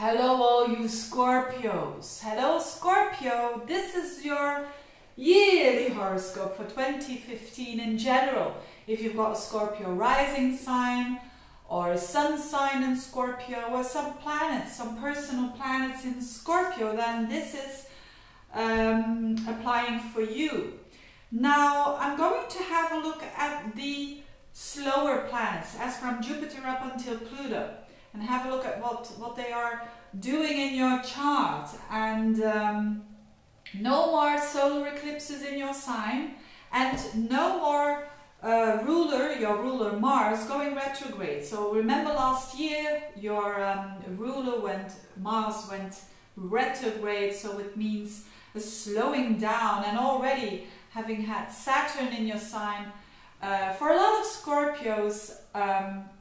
Hello all you Scorpios. Hello Scorpio, this is your yearly horoscope for 2015 in general. If you've got a Scorpio rising sign or a sun sign in Scorpio or some planets, some personal planets in Scorpio, then this is applying for you. Now I'm going to have a look at the slower planets as from Jupiter up until Pluto, and have a look at what they are doing in your chart. And no more solar eclipses in your sign, and no more your ruler Mars going retrograde. So remember last year your Mars went retrograde, so it means a slowing down, and already having had Saturn in your sign, for a lot of Scorpios,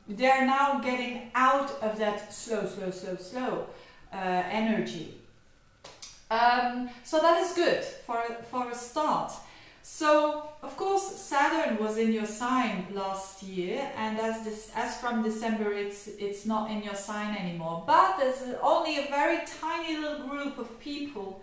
they're now getting out of that slow energy. So that is good for a start. So of course Saturn was in your sign last year, and as from December it's not in your sign anymore. But there's only a very tiny little group of people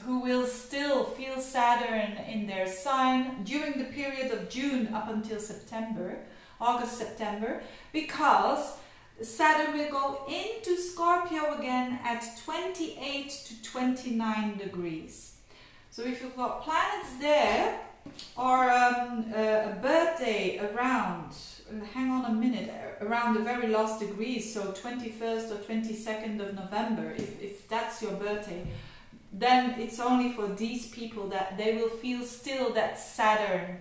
who will still feel Saturn in their sign during the period of June up until September. August, September, because Saturn will go into Scorpio again at 28 to 29 degrees. So if you've got planets there, or a birthday around, hang on a minute, around the very last degrees, so 21st or 22nd of November, if that's your birthday, then it's only for these people that they will feel still that Saturn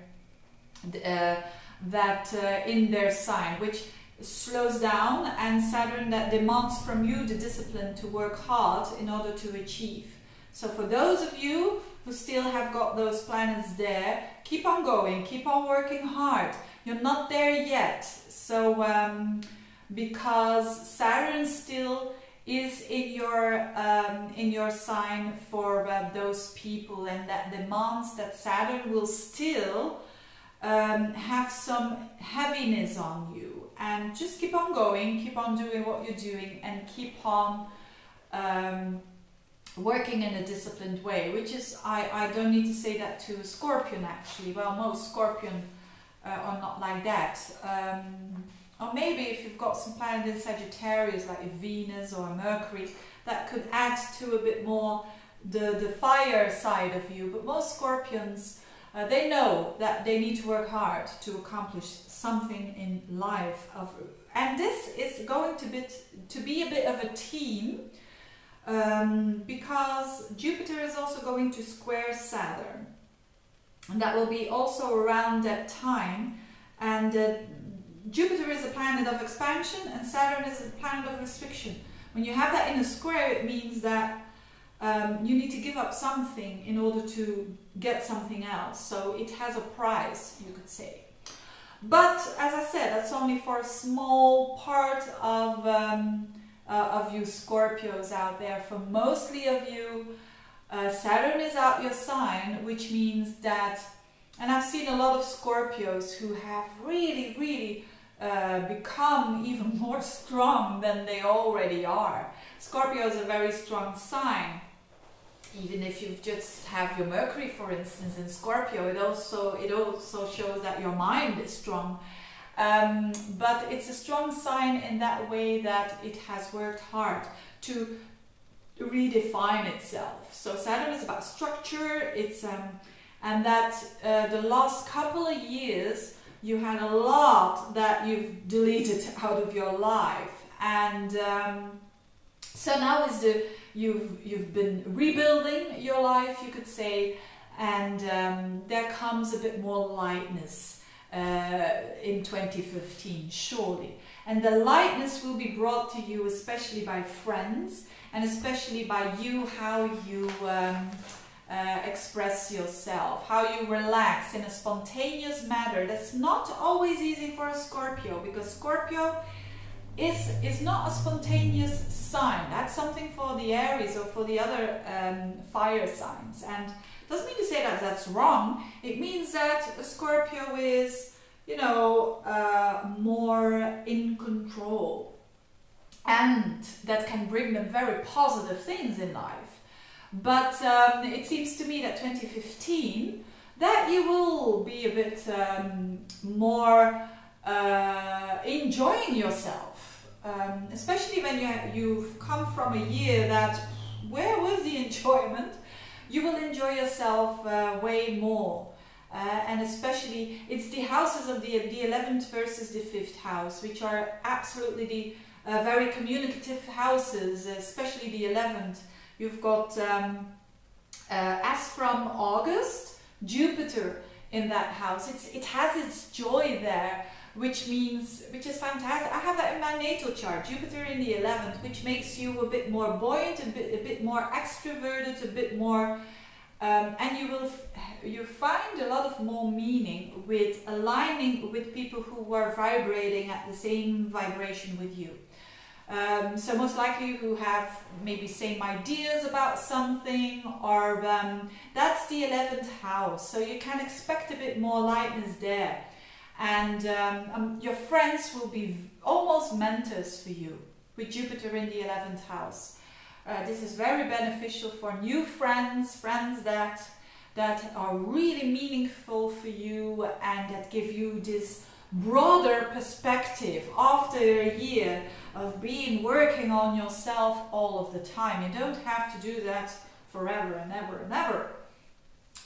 in their sign, which slows down, and Saturn that demands from you the discipline to work hard in order to achieve. So for those of you who still have got those planets there, keep on going, keep on working hard. You're not there yet. So because Saturn still is in your sign for those people, and that demands that Saturn will still have some heaviness on you. And just keep on going, keep on doing what you're doing, and keep on working in a disciplined way, which is, I don't need to say that to a Scorpion actually. Well, most Scorpion are not like that. Or maybe if you've got some planet in Sagittarius like Venus or Mercury, that could add to a bit more the fire side of you. But most Scorpions, they know that they need to work hard to accomplish something in life. And this is going to be a bit of a team, because Jupiter is also going to square Saturn. And that will be also around that time. And Jupiter is a planet of expansion, and Saturn is a planet of restriction. When you have that in a square, it means that you need to give up something in order to get something else. So it has a price, you could say. But as I said, that's only for a small part of you Scorpios out there. For mostly of you, Saturn is out your sign, which means that, and I've seen a lot of Scorpios who have really become even more strong than they already are. Scorpio is a very strong sign. Even if you just have your Mercury, for instance, in Scorpio, it also shows that your mind is strong. But it's a strong sign in that way that it has worked hard to redefine itself. So Saturn is about structure. It's and that the last couple of years you had a lot that you've deleted out of your life, and so now is you've been rebuilding your life, you could say, and there comes a bit more lightness in 2015, surely. And the lightness will be brought to you especially by friends, and especially by you, how you express yourself, how you relax in a spontaneous manner. That's not always easy for a Scorpio, because Scorpio is not a spontaneous sign. That's something for the Aries or for the other fire signs. And doesn't mean to say that that's wrong. It means that a Scorpio is, you know, more in control. and that can bring them very positive things in life. But it seems to me that 2015, that you will be a bit more enjoying yourself, especially when you've come from a year that, where was the enjoyment? You will enjoy yourself way more. And especially, it's the houses of the 11th versus the 5th house, which are absolutely the very communicative houses, especially the 11th. You've got, as from August, Jupiter in that house. It has its joy there, which is fantastic. I have that in my natal chart, Jupiter in the 11th, which makes you a bit more buoyant, a bit more extroverted, a bit more... and you find a lot of more meaning with aligning with people who are vibrating at the same vibration with you. So most likely who have maybe same ideas about something, or that's the 11th house. So you can expect a bit more lightness there. And your friends will be almost mentors for you with Jupiter in the 11th house. This is very beneficial for new friends, friends that are really meaningful for you and that give you this broader perspective after a year of working on yourself all of the time. You don't have to do that forever and ever and ever.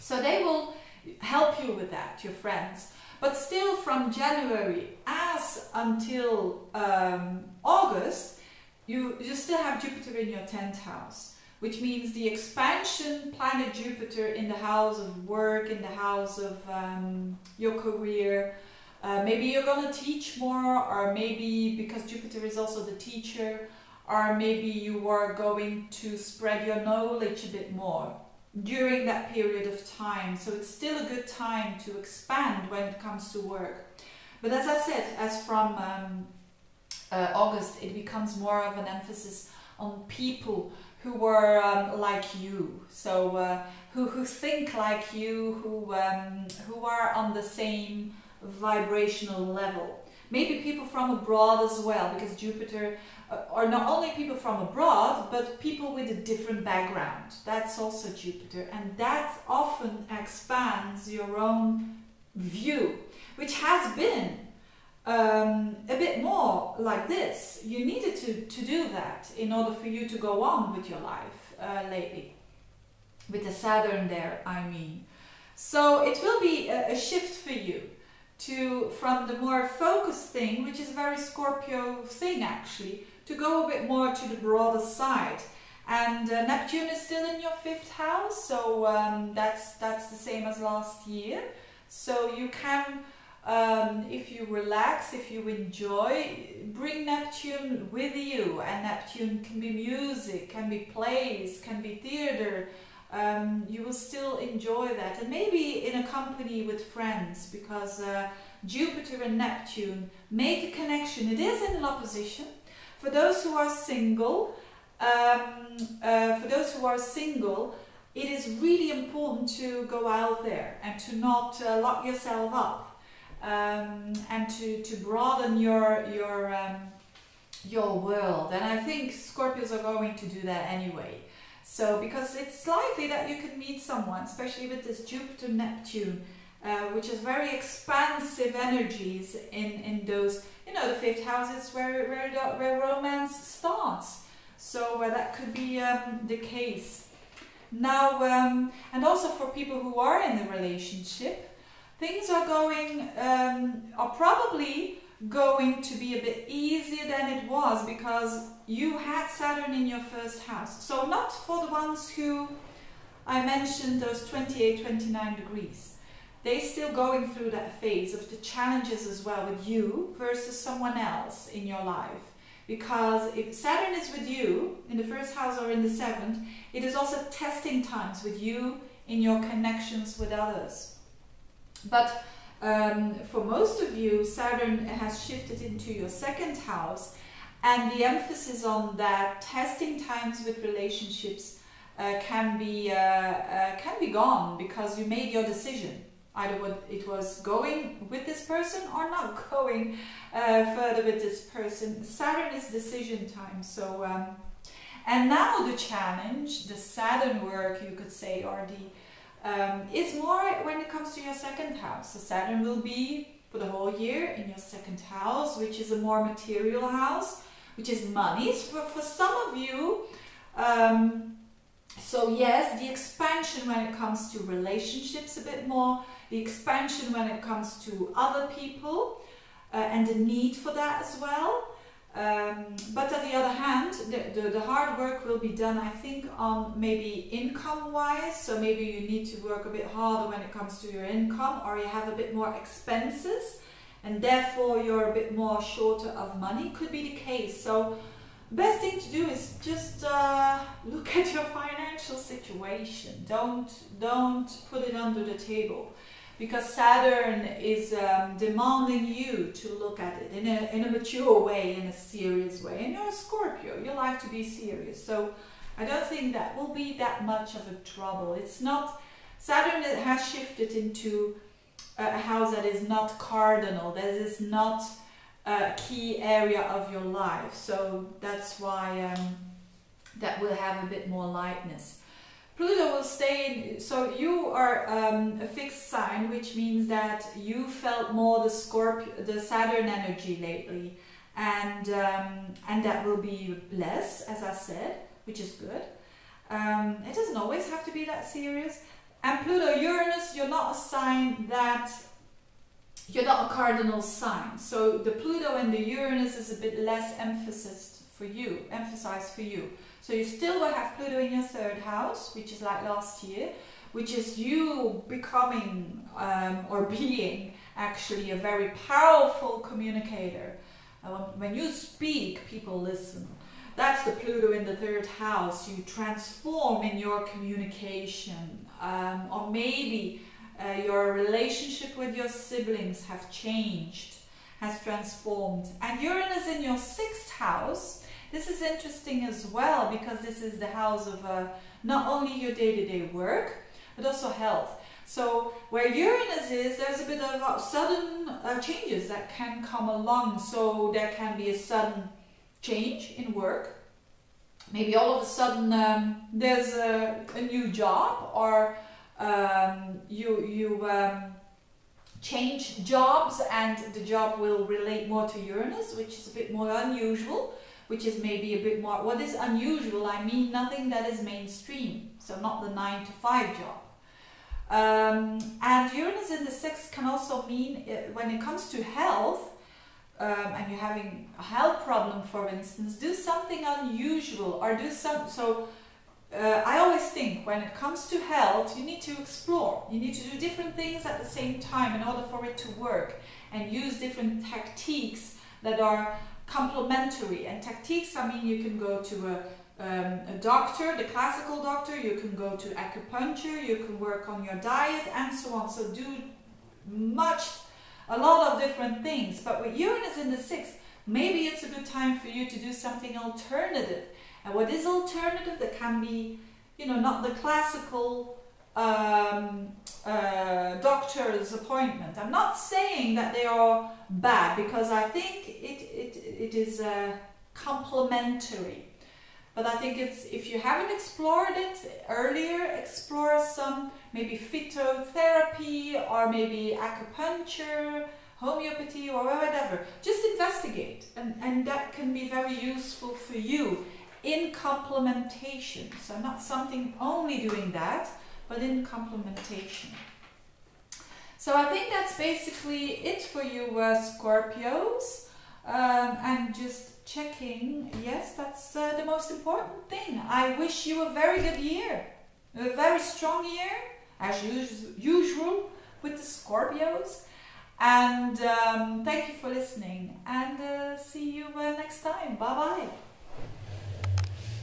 So they will help you with that, your friends. But still, from January as until August, you still have Jupiter in your 10th house, which means the expansion planet Jupiter in the house of work, in the house of your career. Maybe you're going to teach more, or maybe because Jupiter is also the teacher, or maybe you are going to spread your knowledge a bit more during that period of time. So it's still a good time to expand when it comes to work. But as I said, as from August, it becomes more of an emphasis on people who are like you, so who think like you, who are on the same vibrational level. Maybe people from abroad as well, because Jupiter, or not only people from abroad, but people with a different background. That's also Jupiter, and that often expands your own view, which has been a bit more like this. You needed to do that in order for you to go on with your life lately. With the Saturn there, I mean. So it will be a shift for you from the more focused thing, which is a very Scorpio thing actually, to go a bit more to the broader side. And Neptune is still in your 5th house, so that's the same as last year. So you can, if you relax, if you enjoy, bring Neptune with you. And Neptune can be music, can be plays, can be theater. You will still enjoy that, and maybe in a company with friends, because Jupiter and Neptune make a connection. It is in an opposition. For those who are single, it is really important to go out there and to not lock yourself up, and to broaden your world. And I think Scorpios are going to do that anyway. So, because it's likely that you could meet someone, especially with this Jupiter-Neptune, which is very expansive energies in those, the 5th house is where romance starts. So that could be the case. Now, and also for people who are in a relationship, things are probably going to be a bit easier than it was, because you had Saturn in your 1st house. So not for the ones who I mentioned, those 28, 29 degrees. They're still going through that phase of the challenges as well with you versus someone else in your life. Because if Saturn is with you in the 1st house or in the 7th, it is also testing times with you in your connections with others. But for most of you, Saturn has shifted into your 2nd house, and the emphasis on that testing times with relationships can be gone, because you made your decision. either what it was going with this person or not going further with this person. Saturn is decision time. So, and now the challenge, the Saturn work, you could say, or the is more when it comes to your second house. So Saturn will be for the whole year in your second house, which is a more material house, which is money. So for some of you, so yes, the expansion when it comes to relationships a bit more, the expansion when it comes to other people, and the need for that as well. But on the other hand, the hard work will be done, I think, on maybe income wise. So maybe you need to work a bit harder when it comes to your income, or you have a bit more expenses and therefore you're a bit more shorter of money. Could be the case. So the best thing to do is just look at your financial situation. Don't put it under the table, because Saturn is demanding you to look at it in a mature way, in a serious way. And you're a Scorpio, you like to be serious. So I don't think that will be that much of a trouble. It's not, Saturn has shifted into a house that is not cardinal, that is not a key area of your life. So that's why that will have a bit more lightness. Pluto will stay in, so you are a fixed sign, which means that you felt more the Scorpio, the Saturn energy lately, and that will be less, as I said, which is good. It doesn't always have to be that serious. And Pluto, Uranus, you're not a sign that, you're not a cardinal sign. So the Pluto and the Uranus is a bit less emphasized for you. So you still will have Pluto in your third house, which is like last year, which is you becoming or being actually a very powerful communicator. When you speak, people listen. That's the Pluto in the third house. You transform in your communication, or maybe your relationship with your siblings have changed, has transformed. And Uranus in your sixth house. This is interesting as well, because this is the house of not only your day-to-day work, but also health. So where Uranus is, there's a bit of sudden changes that can come along. So there can be a sudden change in work. Maybe all of a sudden there's a new job, or you change jobs, and the job will relate more to Uranus, which is a bit more unusual. Which is maybe a bit more, what is unusual? I mean nothing that is mainstream, so not the 9-to-5 job. And Uranus in the sixth can also mean, when it comes to health, and you're having a health problem, for instance, do something unusual, or do some, so I always think when it comes to health, you need to explore. You need to do different things at the same time in order for it to work, and use different tactiques that are complementary. And tactiques, I mean, you can go to a doctor, the classical doctor, you can go to acupuncture, you can work on your diet, and so on. So do a lot of different things. But with Uranus in the sixth, maybe it's a good time for you to do something alternative. And what is alternative? That can be, you know, not the classical doctor's appointment. I'm not saying that they are bad, because I think it is complementary. But I think it's, if you haven't explored it earlier, explore some maybe phytotherapy, or maybe acupuncture, homeopathy, or whatever. Just investigate, and that can be very useful for you in complementation. So not something only doing that, but in complementation. So I think that's basically it for you, Scorpios. And just checking, yes, that's the most important thing. I wish you a very good year, a very strong year, as usual with the Scorpios. And thank you for listening, and see you next time. Bye bye.